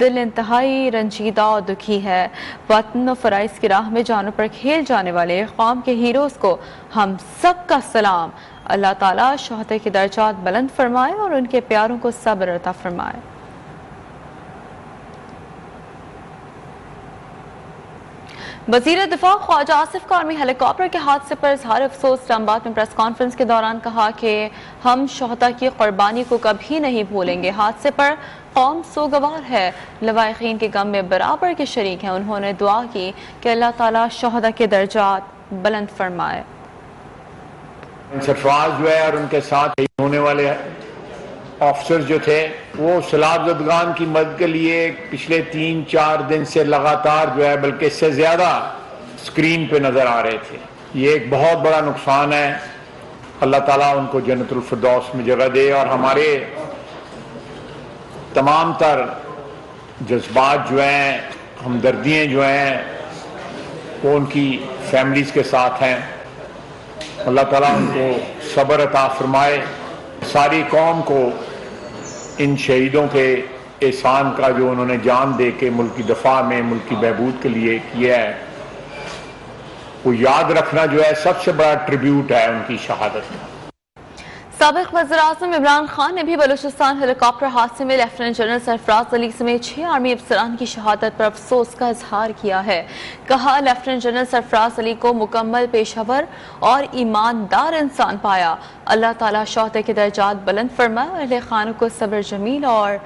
دل انتہائی رنجیدہ اور دکھی ہے۔ وطن و فرائض کی راہ میں جانوں پر کھیل جانے والے قوم کے ہیروز کو ہم سب کا سلام۔ اللہ تعالیٰ شہداء کے درجات بلند فرمائے اور ان کے پیاروں کو صبر عطا فرمائے۔ وزیر دفاع خواجہ آصف کا آرمی ہیلی کاپٹر کے حادثے پر اظہار افسوس۔ اسلام آباد میں پریس کانفرنس کے دوران کہا کہ ہم شہداء کی قربانی کو کبھی نہیں بھولیں گے۔ حادثے پر قوم سوگوار ہے، لواحقین کے غم میں برابر کے شریک ہیں۔ انہوں نے دعا کی کہ اللہ تعالیٰ شہداء کے درجات بلند فرمائے۔ سرفراز جو ہے اور ان کے ساتھ ہونے والے آفیسر جو تھے وہ سیلاب زدگان کی مدد کے لیے پچھلے 3-4 دن سے لگاتار جو ہے بلکہ اس سے زیادہ سکرین پہ نظر آ رہے تھے۔ یہ ایک بہت بڑا نقصان ہے۔ اللہ تعالیٰ ان کو جنت الفردوس میں جگہ دے اور ہمارے تمام تر جذبات جو ہیں، ہمدردیاں جو ہیں وہ ان کی فیملیز کے ساتھ ہیں۔ اللہ تعالیٰ ان کو صبر عطا فرمائے۔ ساری قوم کو ان شہیدوں کے احسان کا جو انہوں نے جان دے کے ملک کی دفاع میں ملک کی بہبود کے لیے کیا ہے وہ یاد رکھنا جو ہے سب سے بڑا ٹریبیوٹ ہے ان کی شہادت کا۔ سابق وزیراعظم عمران خان نے بھی بلوچستان ہیلی کاپٹر حادثے میں لیفٹیننٹ جنرل سرفراز علی سمیت 6 آرمی افسران کی شہادت پر افسوس کا اظہار کیا ہے۔ کہا لیفٹیننٹ جنرل سرفراز علی کو مکمل پیشہ ور اور ایماندار انسان پایا۔ اللہ تعالیٰ شہداء کے درجات بلند فرمائے اور اہل خانہ کو صبر جمیل اور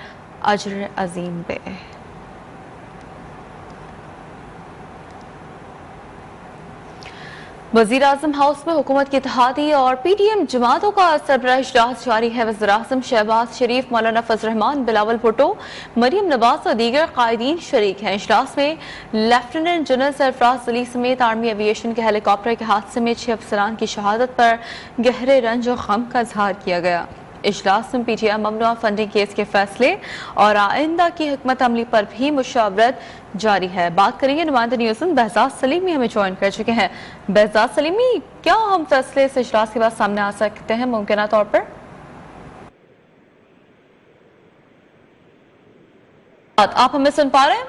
اجر عظیم دے۔ وزیراعظم ہاؤس میں حکومت کی اتحادی اور پی ٹی ایم جماعتوں کا سربراہ اجلاس جاری ہے۔ وزیراعظم شہباز شریف، مولانا فضل الرحمان، بلاول بھٹو، مریم نواز اور دیگر قائدین شریک ہیں۔ اجلاس میں لیفٹیننٹ جنرل سرفراز علی سمیت آرمی ایویشن کے ہیلی کاپٹر کے حادثے میں 6 افسران کی شہادت پر گہرے رنج و غم کا اظہار کیا گیا۔ اجلاس میں پی ٹی آئی ممنوعہ فنڈنگ کیس کے فیصلے اور آئندہ کی حکمت عملی پر بھی مشاورت جاری ہے۔ بات کریں گے نمائندہ نیوزن بہزاد سلیمی ہمیں جوائن کر چکے ہیں۔ بہزاد سلیمی، کیا اہم فیصلے اس اجلاس کے بعد سامنے آ سکتے ہیں ممکنہ طور پر؟ آپ ہمیں سن پا رہے ہیں؟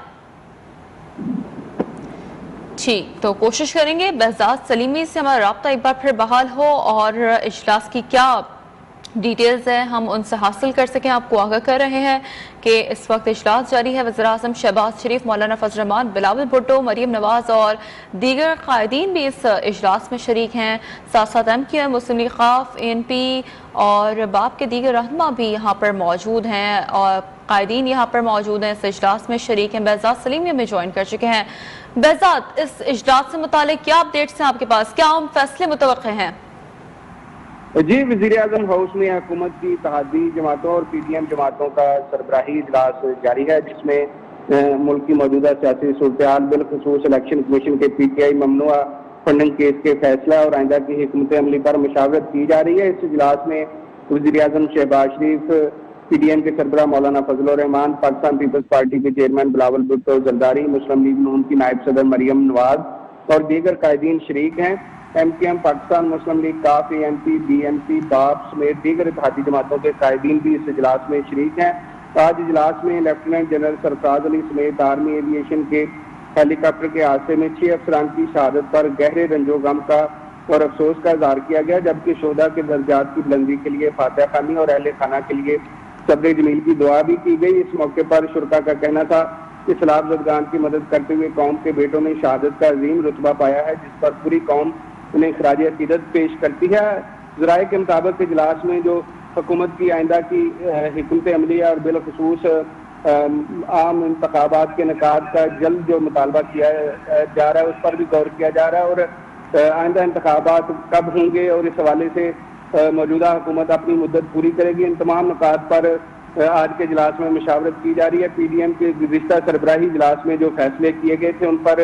ٹھیک، تو کوشش کریں گے بہزاد سلیمی سے ہمارا رابطہ ایک بار پھر بحال ہو اور اجلاس کی کیا ڈیٹیلز ہیں ہم ان سے حاصل کر سکیں۔ آپ کو آگاہ کر رہے ہیں کہ اس وقت اجلاس جاری ہے۔ وزیراعظم شہباز شریف، مولانا فضل الرحمان، بلاول بھٹو، مریم نواز اور دیگر قائدین بھی اس اجلاس میں شریک ہیں۔ ساتھ ساتھ ایم کیو ایم، مسلم لیگ خاف، اے این پی اور باپ کے دیگر رہنما بھی یہاں پر موجود ہیں اور قائدین یہاں پر موجود ہیں، اس اجلاس میں شریک ہیں۔ بہزاد سلیمی ہمیں جوائن کر چکے ہیں۔ بہزاد، اس اجلاس سے متعلق کیا اپڈیٹس ہیں آپ کے پاس؟ کیا اہم فیصلے متوقع ہیں؟ جی، وزیر اعظم ہاؤس میں حکومت کی اتحادی جماعتوں اور پی ٹی ایم جماعتوں کا سربراہی اجلاس جاری ہے، جس میں ملک کی موجودہ سیاسی صورتحال، بالخصوص الیکشن کمیشن کے پی ٹی آئی ممنوعہ فنڈنگ کیس کے فیصلہ اور آئندہ کی حکمت عملی پر مشاورت کی جا رہی ہے۔ اس اجلاس میں وزیر اعظم شہباز شریف، پی ڈی ایم کے سربراہ مولانا فضل الرحمان، پاکستان پیپلز پارٹی کے چیئرمین بلاول بھٹو زرداری، مسلم لیگ نون کی نائب صدر مریم نواز اور دیگر قائدین شریک ہیں۔ M Q M, Pakistan Muslim League کاف، A N P, B N P, BAP سمیت دیگر اتحادی جماعتوں کے قائدین بھی اس اجلاس میں شریک ہیں۔ آج اجلاس میں لیفٹیننٹ جنرل سرفراز علی سمیت آرمی ایویشن کے ہیلی کاپٹر کے حادثے میں 6 افسران کی شہادت پر گہرے رنج و غم کا اور افسوس کا اظہار کیا گیا، جبکہ شہداء کے درجات کی بلندی کے لیے فاتحہ خوانی اور اہل خانہ کے لیے صبر جمیل کی دعا بھی کی گئی۔ اس موقع پر شرکاء کا کہنا تھا کہ سیلاب زدگان کی مدد کرتے ہوئے قوم کے بیٹوں نے شہادت کا عظیم رتبہ پایا ہے، جس پر پوری قوم انہیں خراج عقیدت پیش کرتی ہے۔ ذرائع کے مطابق اجلاس میں جو حکومت کی آئندہ کی حکمت عملی اور بالخصوص عام انتخابات کے انعقاد کا جلد جو مطالبہ کیا جا رہا ہے اس پر بھی غور کیا جا رہا ہے، اور آئندہ انتخابات کب ہوں گے اور اس حوالے سے موجودہ حکومت اپنی مدت پوری کرے گی، ان تمام نکات پر آج کے اجلاس میں مشاورت کی جا رہی ہے۔ پی ڈی ایم کے گزشتہ سربراہی اجلاس میں جو فیصلے کیے گئے تھے ان پر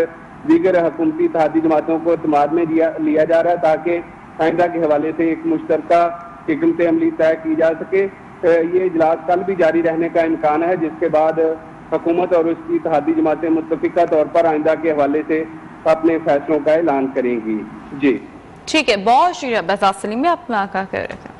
دیگر حکومتی اتحادی جماعتوں کو اعتماد میں لیا جا رہا ہے تاکہ آئندہ کے حوالے سے ایک مشترکہ حکمت عملی طے کی جا سکے۔ یہ اجلاس کل بھی جاری رہنے کا امکان ہے، جس کے بعد حکومت اور اس کی اتحادی جماعتیں متفقہ طور پر آئندہ کے حوالے سے اپنے فیصلوں کا اعلان کریں گی۔ جی ٹھیک ہے، بہت شکریہ بہزاد سلیمی، آپ ملاقات کر رہے تھے۔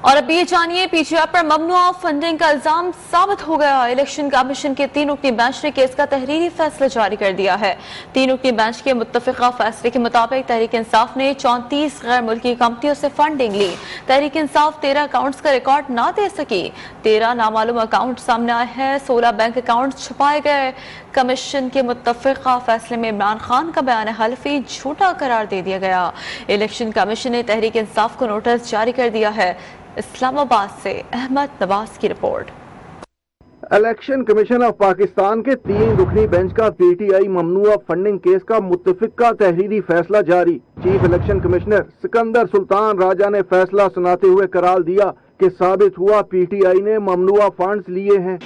اور اب یہ جانیے پی ٹی آئی پر ممنوع فنڈنگ کا الزام ثابت ہو گیا. الیکشن کمیشن کے 3 رکنی بینچ نے کیس کا تحریری فیصلہ جاری کر دیا ہے. 3 رکنی بینچ کے متفقہ فیصلے کے مطابق تحریک انصاف نے 34 غیر ملکی کمپنیوں سے فنڈنگ لی. تحریک انصاف 13 اکاؤنٹس کا ریکارڈ نہ دے سکی. 13 نامعلوم اکاؤنٹ سامنے آئے ہیں. 16 بینک اکاؤنٹ چھپائے گئے. کمیشن کے متفقہ فیصلے میں عمران خان کا بیان حلفی جھوٹا قرار دے دیا گیا. الیکشن کمیشن نے تحریک انصاف کو نوٹس جاری کر دیا ہے. اسلام آباد سے احمد نواز کی report. Election commission of Pakistan کے 3 رکنی بینچ کا پی ٹی آئی ممنوع فنڈنگ کیس کا متفقہ تحریری فیصلہ جاری. چیف الیکشن کمشنر سکندر سلطان راجہ نے فیصلہ سناتے ہوئے قرار دیا کہ ثابت ہوا پی ٹی آئی نے ممنوع فنڈز لیے ہیں.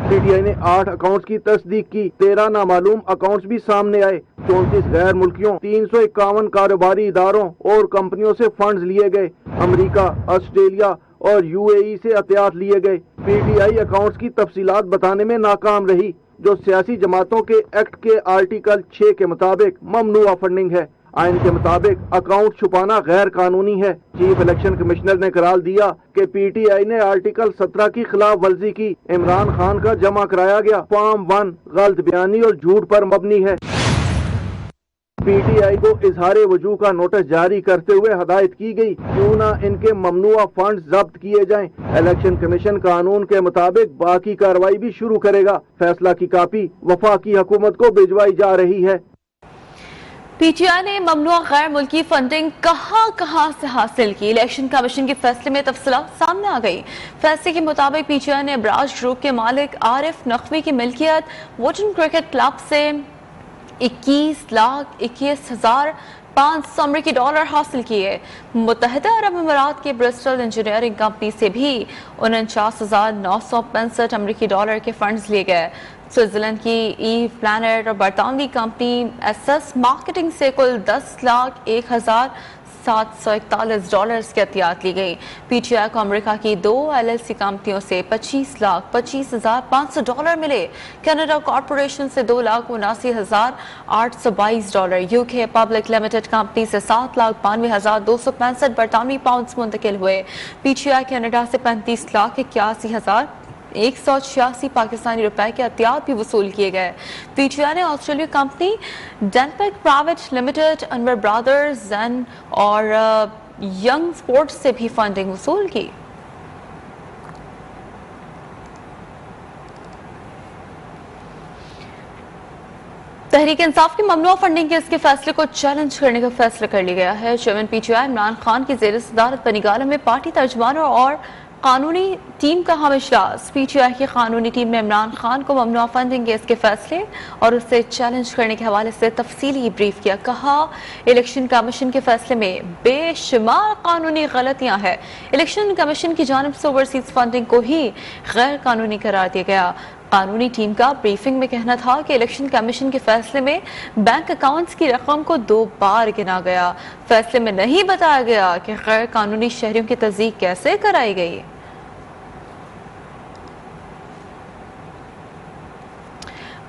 پی ٹی آئی نے 8 اکاؤنٹس کی تصدیق کی. 13 نامعلوم اکاؤنٹس بھی سامنے آئے. 34 غیر ملکیوں 351 کاروباری اداروں اور کمپنیوں سے فنڈز لیے گئے. امریکہ، آسٹریلیا اور یو اے ای سے عطیات لیے گئے. پی ٹی آئی اکاؤنٹس کی تفصیلات بتانے میں ناکام رہی جو سیاسی جماعتوں کے ایکٹ کے آرٹیکل 6 کے مطابق ممنوع فنڈنگ ہے. آئین کے مطابق اکاؤنٹ چھپانا غیر قانونی ہے. چیف الیکشن کمشنر نے قرار دیا کہ پی ٹی آئی نے آرٹیکل 17 کی خلاف ورزی کی. عمران خان کا جمع کرایا گیا فارم 1 غلط بیانی اور جھوٹ پر مبنی ہے. پی ٹی آئی کو اظہار وجوہ کا نوٹس جاری کرتے ہوئے ہدایت کی گئی کیوں نہ ان کے ممنوع فنڈز ضبط کیے جائیں. الیکشن کمیشن قانون کے مطابق باقی کارروائی بھی شروع کرے گا. فیصلہ کی کاپی وفاقی حکومت کو بھجوائی جا رہی ہے. پی ٹی آئی نے ممنوع غیر ملکی فنڈنگ کہاں سے حاصل کی؟ الیکشن کمیشن کے فیصلے میں تفصیلات سامنے آ گئی. فیصلے کے مطابق پی ٹی آئی نے ابراج گروپ کے مالک عارف نقوی کی ملکیت ووٹن کرکٹ کلب سے 21,21,500 امریکی ڈالر حاصل کیے. متحدہ عرب امارات کے برسٹل انجینئرنگ کمپنی سے بھی 49,965 امریکی ڈالر کے فنڈز لیے گئے. سوئٹزرلینڈ کی ای پلانٹ اور برطانوی کمپنی ایس ایس مارکیٹنگ سے کل 10,01,741 ڈالرز کی عطیات لی گئی. پی ٹی آئی کو امریکہ کی 2 ایل ایل سی کمپنیوں سے 25,25,500 ڈالر ملے. کینیڈا کارپوریشن سے 2,79,822 ڈالر. یو کے پبلک لمیٹڈ کمپنی سے 7,92,265 برطانوی پاؤنڈز منتقل ہوئے. پی ٹی آئی کینیڈا سے 35,81,186 پاکستانی روپے کے عطیات بھی وصول کیے گئے. پی ٹی آئی نے آسٹریلوی کمپنی ڈینپیک پرائیویٹ لمیٹڈ، انور برادرز، زین اور ینگ سپورٹس سے بھی فنڈنگ وصول کی. تحریک انصاف کی ممنوع فنڈنگ کے اس کے فیصلے کو چیلنج کرنے کا فیصلہ کر لیا گیا ہے. چیئرمین پی ٹی آئی عمران خان کی زیر صدارت بنی گالہ میں پارٹی ترجمانوں اور قانونی ٹیم کا ہم اجلاس. پی ٹی آئی کی قانونی ٹیم نے عمران خان کو ممنوع فنڈنگ کیس کے فیصلے اور اسے چیلنج کرنے کے حوالے سے تفصیلی بریف کیا. کہا الیکشن کمیشن کے فیصلے میں بے شمار قانونی غلطیاں ہیں. الیکشن کمیشن کی جانب سے اوورسیز فنڈنگ کو ہی غیر قانونی قرار دیا گیا. قانونی ٹیم کا بریفنگ میں کہنا تھا کہ الیکشن کمیشن کے فیصلے میں بینک اکاؤنٹس کی رقم کو 2 بار گنا گیا. فیصلے میں نہیں بتایا گیا کہ غیر قانونی شہریوں کی تصدیق کیسے کرائی گئی.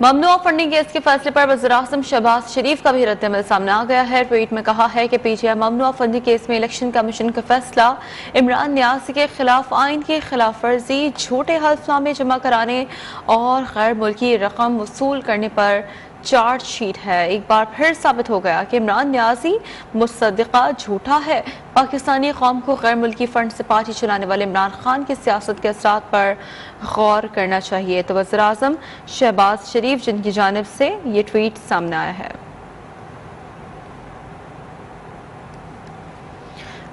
ممنوع فنڈنگ کیس کے فیصلے پر وزیراعظم شہباز شریف کا بھی رد عمل سامنے آ گیا ہے. ٹویٹ میں کہا ہے کہ پی ٹی آئی ممنوع فنڈنگ کیس میں الیکشن کمیشن کا فیصلہ عمران نیازی کے خلاف آئین کی خلاف ورزی، جھوٹے حلف نامے جمع کرانے اور غیر ملکی رقم وصول کرنے پر چارج شیٹ ہے. ایک بار پھر ثابت ہو گیا کہ عمران نیازی مصدقہ جھوٹا ہے. پاکستانی قوم کو غیر ملکی فنڈ سے پارٹی چلانے والے عمران خان کی سیاست کے اثرات پر غور کرنا چاہیے. تو وزیراعظم شہباز شریف جن کی جانب سے یہ ٹویٹ سامنے آیا ہے.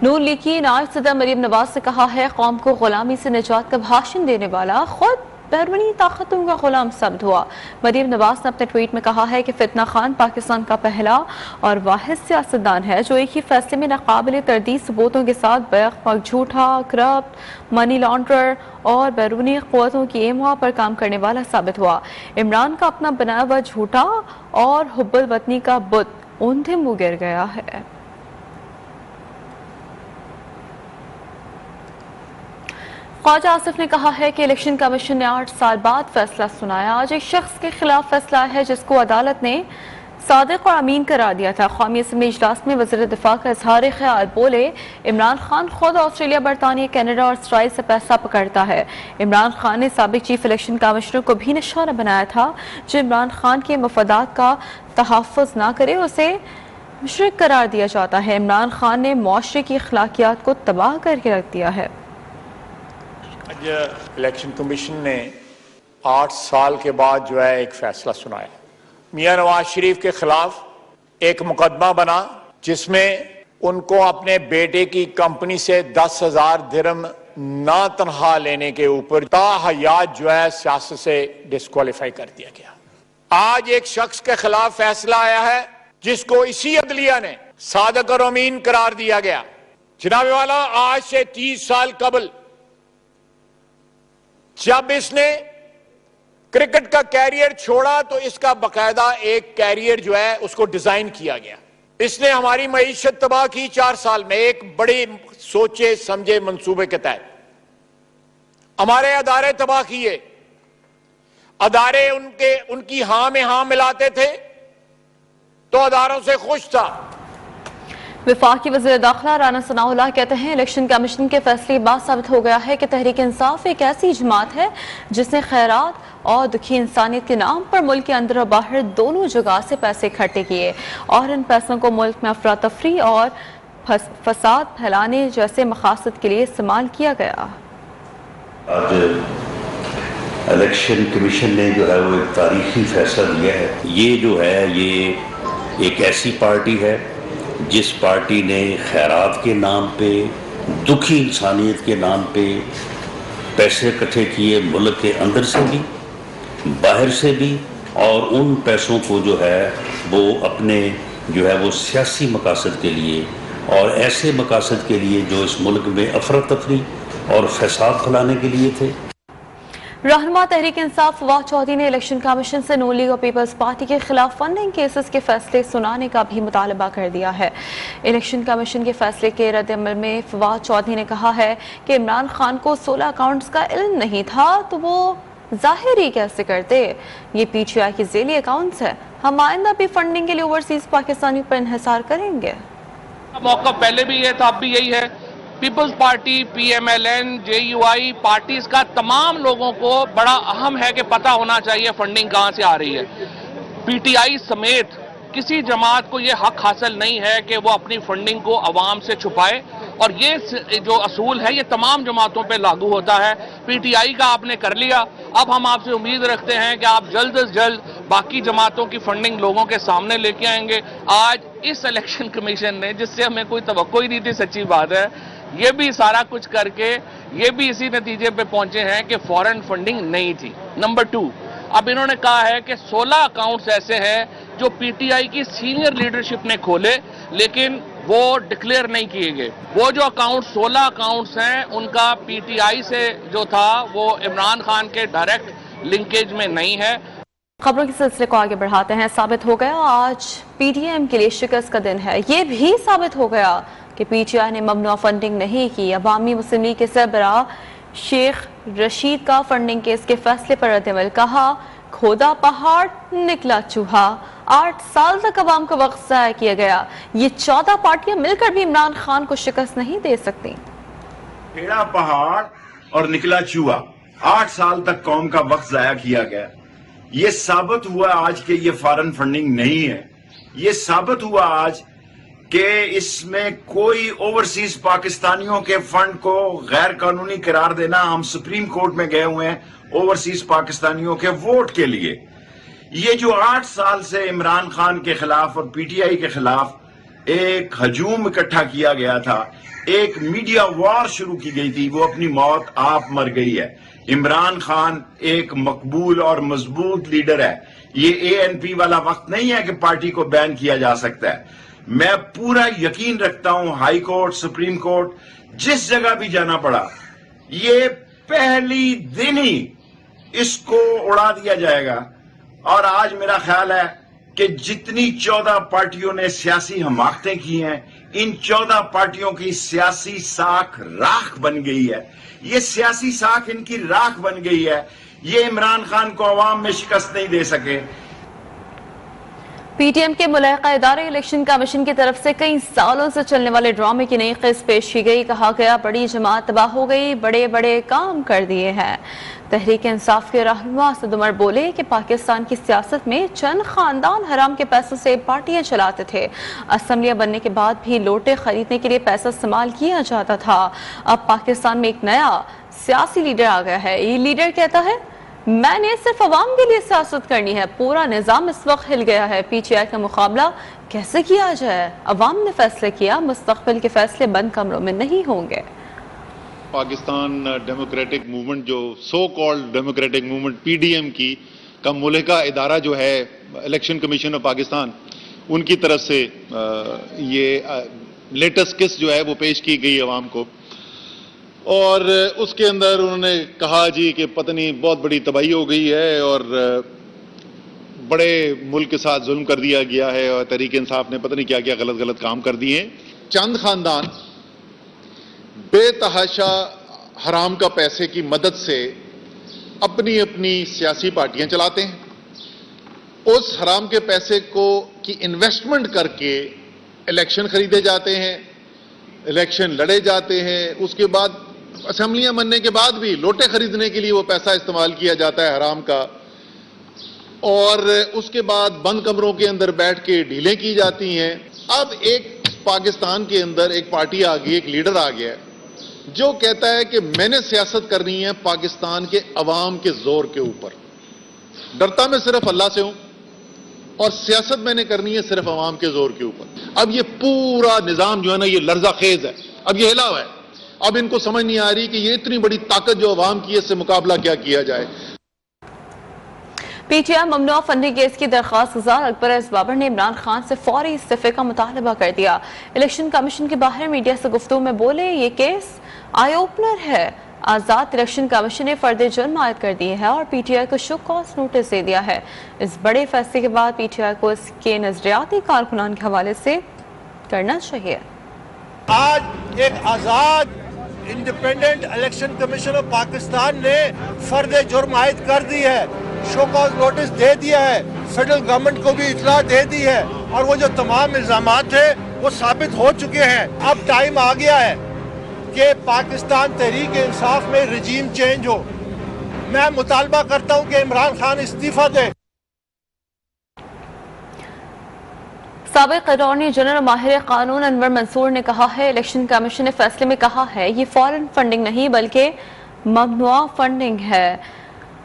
نون لیگ کی نائب صدر مریم نواز سے کہا ہے قوم کو غلامی سے نجات کا بھاشن دینے والا خود بیرونی طاقتوں کا غلام ثابت ہوا. مریم نواز نے اپنے ٹویٹ میں کہا ہے کہ فتنہ خان پاکستان کا پہلا اور واحد سیاستدان ہے جو ایک ہی فیصلے میں ناقابل تردید ثبوتوں کے ساتھ بیک وقت جھوٹا، کرپٹ، منی لانڈرر اور بیرونی قوتوں کی اموا پر کام کرنے والا ثابت ہوا. عمران کا اپنا بنایا ہوا جھوٹا اور حب الوطنی کا بت اوندھے منہ گر گیا ہے. خواجہ آصف نے کہا ہے کہ الیکشن کمیشن نے 8 سال بعد فیصلہ سنایا. آج ایک شخص کے خلاف فیصلہ ہے جس کو عدالت نے صادق اور امین قرار دیا تھا. قومی اسمبلی اجلاس میں وزیر دفاع کا اظہار خیال. بولے عمران خان خود آسٹریلیا، برطانیہ، کینیڈا اور اسرائیل سے پیسہ پکڑتا ہے. عمران خان نے سابق چیف الیکشن کمشنر کو بھی نشانہ بنایا تھا. جو عمران خان کے مفادات کا تحفظ نہ کرے اسے مشرک قرار دیا جاتا ہے. عمران خان نے معاشرے کی اخلاقیات کو تباہ کر کے رکھ دیا ہے. آج الیکشن کمیشن نے 8 سال کے بعد جو ہے ایک فیصلہ سنایا. میاں نواز شریف کے خلاف ایک مقدمہ بنا جس میں ان کو اپنے بیٹے کی کمپنی سے 10,000 درہم نہ تنخواہ لینے کے اوپر تا حیات جو ہے سیاست سے ڈسکوالیفائی کر دیا گیا. آج ایک شخص کے خلاف فیصلہ آیا ہے جس کو اسی عدلیہ نے صادق اور امین قرار دیا گیا. جناب والا، آج سے 30 سال قبل جب اس نے کرکٹ کا کیریئر چھوڑا تو اس کا باقاعدہ ایک کیریئر جو ہے اس کو ڈیزائن کیا گیا. اس نے ہماری معیشت تباہ کی 4 سال میں ایک بڑے سوچے سمجھے منصوبے کے تحت. ہمارے ادارے تباہ کیے. ادارے ان کی ہاں میں ہاں ملاتے تھے تو اداروں سے خوش تھا. وفاقی وزیر داخلہ رانا ثناء اللہ کہتے ہیں الیکشن کمیشن کے فیصلے کے بعد ثابت ہو گیا ہے کہ تحریک انصاف ایک ایسی جماعت ہے جس نے خیرات اور دکھی انسانیت کے نام پر ملک کے اندر اور باہر دونوں جگہ سے پیسے اکٹھے کیے اور ان پیسوں کو ملک میں افراتفری اور فساد پھیلانے جیسے مقاصد کے لیے استعمال کیا گیا. آج الیکشن کمیشن نے جو ہے وہ ایک تاریخی فیصلہ لیا ہے. یہ جو ہے یہ ایک ایسی پارٹی ہے جس پارٹی نے خیرات کے نام پہ، دکھی انسانیت کے نام پہ پیسے اکٹھے کیے، ملک کے اندر سے بھی باہر سے بھی، اور ان پیسوں کو جو ہے وہ اپنے جو ہے وہ سیاسی مقاصد کے لیے اور ایسے مقاصد کے لیے جو اس ملک میں افراتفری اور فساد پھیلانے کے لیے تھے. رہنما تحریک انصاف فواد چودھری نے الیکشن کمیشن سے نون لیگ اور پیپلز پارٹی کے خلاف فنڈنگ کیسز کے فیصلے سنانے کا بھی مطالبہ کر دیا ہے. الیکشن کمیشن کے فیصلے کے رد عمل میں فواد چودھری نے کہا ہے کہ عمران خان کو 16 اکاؤنٹس کا علم نہیں تھا تو وہ ظاہر ہی کیسے کرتے. یہ پی ٹی آئی کے ذیلی اکاؤنٹس ہیں. ہم آئندہ بھی فنڈنگ کے لیے اوورسیز پاکستانیوں پر انحصار کریں گے. موقع پہلے بھی یہ تھا، اب بھی یہی ہے. Peoples Party, P M L N, J U I parties کا تمام لوگوں کو بڑا اہم ہے کہ پتہ ہونا چاہیے فنڈنگ کہاں سے آ رہی ہے. پی ٹی آئی سمیت کسی جماعت کو یہ حق حاصل نہیں ہے کہ وہ اپنی فنڈنگ کو عوام سے چھپائے، اور یہ جو اصول ہے یہ تمام جماعتوں پہ لاگو ہوتا ہے. پی ٹی آئی کا آپ نے کر لیا، اب ہم آپ سے امید رکھتے ہیں کہ آپ جلد از جلد باقی جماعتوں کی فنڈنگ لوگوں کے سامنے لے کے آئیں گے. آج اس الیکشن کمیشن نے، جس سے ہمیں کوئی توقع ہی نہیں تھی، سچی بات ہے، یہ بھی سارا کچھ کر کے یہ بھی اسی نتیجے پہ پہنچے ہیں کہ فورن فنڈنگ نہیں تھی. نمبر 2، اب انہوں نے کہا ہے کہ 16 اکاؤنٹس ایسے ہیں جو پی ٹی آئی کی سینئر لیڈرشپ نے کھولے لیکن وہ ڈکلیئر نہیں کیے گئے. وہ جو 16 اکاؤنٹس ہیں ان کا پی ٹی آئی سے جو تھا وہ عمران خان کے ڈائریکٹ لنکیج میں نہیں ہے. خبروں کے سلسلے کو آگے بڑھاتے ہیں. ثابت ہو گیا آج پی ٹی ایم کے لیے شکست کا دن ہے. یہ بھی ثابت ہو گیا کہ پی ٹی آئی نے ممنوع فنڈنگ نہیں کی. عوامی مسلم لیگ کے سربراہ شیخ رشید کا فنڈنگ کیس کے فیصلے پر رد عمل. کہا کھودا پہاڑ نکلا چوہا. 8 سال تک عوام کا وقت ضائع کیا گیا. یہ 14 پارٹیاں مل کر بھی عمران خان کو شکست نہیں دے سکتی. کھودا پہاڑ اور نکلا چوہا، 8 سال تک قوم کا وقت ضائع کیا گیا. یہ ثابت ہوا آج کہ یہ فارن فنڈنگ نہیں ہے. یہ ثابت ہوا آج کہ اس میں کوئی اوورسیز پاکستانیوں کے فنڈ کو غیر قانونی قرار دینا. ہم سپریم کورٹ میں گئے ہوئے ہیں اوورسیز پاکستانیوں کے ووٹ کے لیے. یہ جو 8 سال سے عمران خان کے خلاف اور پی ٹی آئی کے خلاف ایک ہجوم اکٹھا کیا گیا تھا، ایک میڈیا وار شروع کی گئی تھی، وہ اپنی موت آپ مر گئی ہے. عمران خان ایک مقبول اور مضبوط لیڈر ہے. یہ اے این پی والا وقت نہیں ہے کہ پارٹی کو بین کیا جا سکتا ہے. میں پورا یقین رکھتا ہوں ہائی کورٹ، سپریم کورٹ، جس جگہ بھی جانا پڑا، یہ پہلی دن ہی اس کو اڑا دیا جائے گا. اور آج میرا خیال ہے کہ جتنی 14 پارٹیوں نے سیاسی حماقتیں کی ہیں، ان 14 پارٹیوں کی سیاسی ساکھ راکھ بن گئی ہے. یہ سیاسی ساکھ ان کی راکھ بن گئی ہے. یہ عمران خان کو عوام میں شکست نہیں دے سکے. پی ٹی ایم کے ملحقہ ادارے الیکشن کمیشن کی طرف سے کئی سالوں سے چلنے والے ڈرامے کی نئی قسط پیش کی گئی. کہا گیا بڑی جماعت تباہ ہو گئی، بڑے بڑے کام کر دیے ہیں. تحریک انصاف کے رہنما اسد عمر بولے کہ پاکستان کی سیاست میں چند خاندان حرام کے پیسوں سے پارٹیاں چلاتے تھے. اسمبلیاں بننے کے بعد بھی لوٹے خریدنے کے لیے پیسہ استعمال کیا جاتا تھا. اب پاکستان میں ایک نیا سیاسی لیڈر آ گیا ہے. یہ لیڈر کہتا ہے میں نے صرف عوام کے لیے سیاست کرنی ہے. پورا نظام اس وقت ہل گیا ہے. پی ٹی آئی کا مقابلہ کیسے کیا جائے؟ عوام نے فیصلہ کیا، مستقبل کے فیصلے بند کمروں میں نہیں ہوں گے. پاکستان ڈیموکریٹک موومنٹ جو so called Democratic Movement P D M کی کا ملحقہ ادارہ جو ہے الیکشن کمیشن آف پاکستان، ان کی طرف سے یہ لیٹسٹ قسط جو ہے وہ پیش کی گئی عوام کو. اور اس کے اندر انہوں نے کہا جی کہ پتہ نہیں بہت بڑی تباہی ہو گئی ہے اور بڑے ملک کے ساتھ ظلم کر دیا گیا ہے اور تحریک انصاف نے پتہ نہیں کیا کیا غلط کام کر دیے ہیں. چند خاندان بے تحاشا حرام کا پیسے کی مدد سے اپنی اپنی سیاسی پارٹیاں چلاتے ہیں. اس حرام کے پیسے کی انویسٹمنٹ کر کے الیکشن خریدے جاتے ہیں، الیکشن لڑے جاتے ہیں. اس کے بعد اسمبلیاں بننے کے بعد بھی لوٹے خریدنے کے لیے وہ پیسہ استعمال کیا جاتا ہے حرام کا. اور اس کے بعد بند کمروں کے اندر بیٹھ کے ڈھیلیں کی جاتی ہیں. اب ایک پاکستان کے اندر ایک پارٹی آ گئی، ایک لیڈر آ گیا جو کہتا ہے کہ میں نے سیاست کرنی ہے پاکستان کے عوام کے زور کے اوپر. ڈرتا میں صرف اللہ سے ہوں اور سیاست میں نے کرنی ہے صرف عوام کے زور کے اوپر. اب یہ پورا نظام جو ہے نا یہ لرزہ خیز ہے، اب یہ ہلا ہوا ہے. اب ان کو سمجھ نہیں آ رہی کہ یہ اتنی بڑی طاقت جو عوام کی ہے اس سے مقابلہ کیا جائے. پی ٹی آئی ممنوع فنڈنگ کیس کی درخواست گزار اکبر ایس بابر نے عمران خان سے فوری استعفے کا مطالبہ کر دیا. الیکشن کمیشن کے باہر میڈیا سے گفتگو میں بولے یہ کیس آئی اوپنر ہے. آزاد الیکشن کمیشن نے فرد جرم عائد کر دیے ہے اور پی ٹی آئی کو شو کاز نوٹس دے دیا ہے. اس بڑے فیصلے کے بعد پی ٹی آئی کو اس کے نظریاتی کارکنان کے حوالے سے کرنا چاہیے. آج ایک آزاد independent election commission of Pakistan نے فرد جرم عائد کر دی ہے، شو کاز نوٹس دے دیا ہے، فیڈرل گورنمنٹ کو بھی اطلاع دے دی ہے اور وہ جو تمام الزامات تھے وہ ثابت ہو چکے ہیں. اب ٹائم آ گیا ہے کہ پاکستان تحریک انصاف میں رجیم چینج ہو. میں مطالبہ کرتا ہوں کہ عمران خان استعفیٰ دے. سابق اٹارنی جنرل ماہر قانون انور منصور نے کہا ہے الیکشن کمیشن نے فیصلے میں کہا ہے یہ فارن فنڈنگ نہیں بلکہ ممنوع فنڈنگ ہے.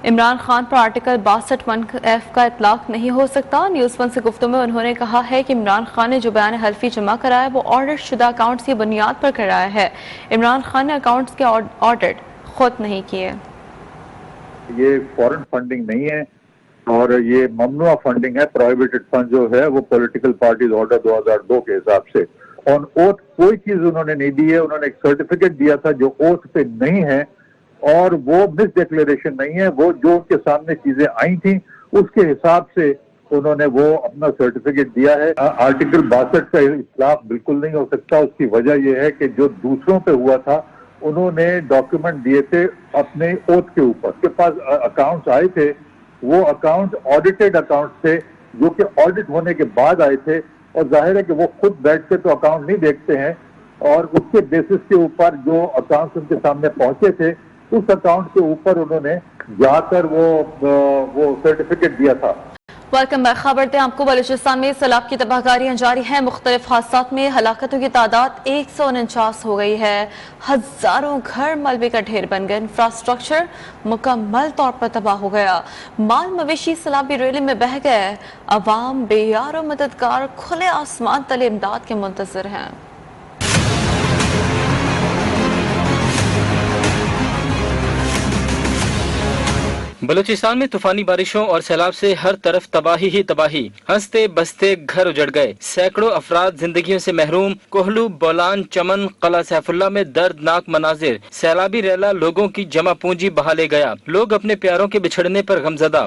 عمران خان پر آرٹیکل 62(1)F کا اطلاق نہیں ہو سکتا. نیوز 1 سے گفتگو میں انہوں نے کہا ہے کہ عمران خان نے جو بیان حلفی جمع کرایا وہ آڈٹ شدہ اکاؤنٹس کی بنیاد پر کرایا ہے. عمران خان نے اکاؤنٹس کے آڈٹ خود نہیں کیے. یہ فورن فنڈنگ نہیں ہے اور یہ ممنوع فنڈنگ ہے. پروہیبٹڈ فنڈ جو ہے وہ پولیٹیکل پارٹیز آرڈر 2002 کے حساب سے آن اوتھ کوئی چیز انہوں نے نہیں دی ہے. انہوں نے ایک سرٹیفکیٹ دیا تھا جو اوتھ پہ نہیں ہے اور وہ مس ڈکلیریشن نہیں ہے. وہ جو ان کے سامنے چیزیں آئی تھیں اس کے حساب سے انہوں نے وہ اپنا سرٹیفکیٹ دیا ہے. آرٹیکل 62 کا اطلاق بالکل نہیں ہو سکتا. اس کی وجہ یہ ہے کہ جو دوسروں پہ ہوا تھا انہوں نے ڈاکیومنٹ دیے تھے اپنے اوتھ کے اوپر. اس کے پاس اکاؤنٹس آئے تھے، وہ اکاؤنٹ آڈیٹڈ اکاؤنٹ تھے جو کہ آڈٹ ہونے کے بعد آئے تھے اور ظاہر ہے کہ وہ خود بیٹھ کے تو اکاؤنٹ نہیں دیکھتے ہیں اور اس کے بیسس کے اوپر جو اکاؤنٹس ان کے سامنے پہنچے تھے اس اکاؤنٹ کے اوپر انہوں نے جا کر وہ سرٹیفکیٹ دیا تھا. Welcome back. خبر دیں آپ کو بلوچستان میں سیلاب کی تباہکاریاں جاری ہیں. مختلف حادثات میں ہلاکتوں کی تعداد 149 ہو گئی ہے. ہزاروں گھر ملبے کا ڈھیر بن گئے. انفراسٹرکچر مکمل طور پر تباہ ہو گیا. مال مویشی سیلابی ریلے میں بہہ گئے. عوام بے یار و مددگار کھلے آسمان تلے امداد کے منتظر ہیں. بلوچستان میں طوفانی بارشوں اور سیلاب سے ہر طرف تباہی ہی تباہی. ہنستے بستے گھر اجڑ گئے. سینکڑوں افراد زندگیوں سے محروم. کوہلو، بولان، چمن، قلعہ سیف اللہ میں دردناک مناظر. سیلابی ریلا لوگوں کی جمع پونجی بہا لے گیا. لوگ اپنے پیاروں کے بچھڑنے پر غمزدہ.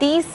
30